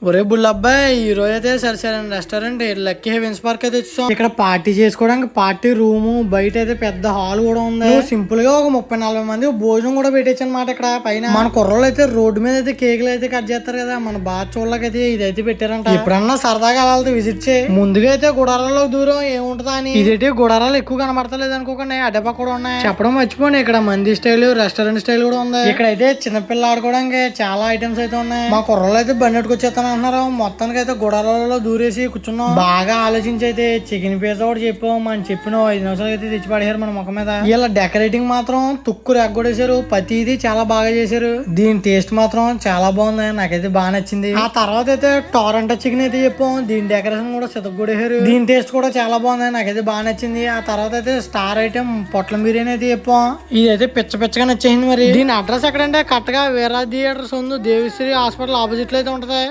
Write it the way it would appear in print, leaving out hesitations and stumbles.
ఒరే బుల్లబ్బాయి, ఈ రోజు అయితే సరే రెస్టారెంట్ లక్కీ హెవెన్స్ పార్క్ అయితే వచ్చాం. ఇక్కడ పార్టీ చేసుకోవడానికి పార్టీ రూమ్, బయట అయితే పెద్ద హాల్ కూడా ఉంది. సింపుల్ గా ఒక 30-40 మంది భోజనం కూడా పెట్టచ్చు అనమాట. ఇక్కడ పైన మన కుర్రోళ్ళు అయితే రోడ్డు మీద అయితే కేకులు అయితే కట్ చేస్తారు కదా, మన బాగా చూడలకైతే ఇదైతే పెట్టారంట. ఎప్పుడన్నా సరదాగా అలాగే విజిట్ చేయి. ముందుగా అయితే గుడారాల్లో దూరం ఏముంటదా అని, ఇదైతే గుడారాలు ఎక్కువ కనబడతలేదు అనుకోకండి, అడ్డపక్క కూడా ఉన్నాయి. చెప్పడం మర్చిపోండి, ఇక్కడ మంది స్టైల్, రెస్టారెంట్ స్టైల్ కూడా ఉంది. ఇక్కడ అయితే చిన్నపిల్ల ఆడుకోవడానికి చాలా ఐటమ్స్ అయితే ఉన్నాయి. మా కుర్రోళ్ళు అయితే బండి వచ్చేస్తాను అంటున్నారు. మొత్తానికి అయితే గుడారాలలో దూరేసి కూర్చున్నాం. బాగా ఆలోచించి అయితే చికెన్ పిజ్జా కూడా చెప్పాం. మనం చెప్పిన 5 నిమిషాలు అయితే తెచ్చి పడేశారు మన ముఖం మీద. ఇలా డెకరేటింగ్ మాత్రం తుక్కు రెగ్గొడేశారు. ప్రతిది చాలా బాగా చేశారు. దీని టేస్ట్ మాత్రం చాలా బాగుంది, నాకైతే బాగా నచ్చింది. ఆ తర్వాత అయితే టొరంటో చికెన్ అయితే చెప్పాం. దీని డెకరేషన్ కూడా సితగొడేశారు. దీని టేస్ట్ కూడా చాలా బాగుంది, నాకైతే బాగా నచ్చింది. ఆ తర్వాత అయితే స్టార్ ఐటమ్ పొట్లం బిర్యానీ అయితే చెప్పాం. ఇదైతే పిచ్చగా నచ్చేసింది. మరి దీని అడ్రస్ ఎక్కడంటే కరెక్ట్ గా వీరా థియేటర్స్ ఉంది, దేవిశ్రీ హాస్పిటల్ ఆపోజిట్ లో అయితే ఉంటది.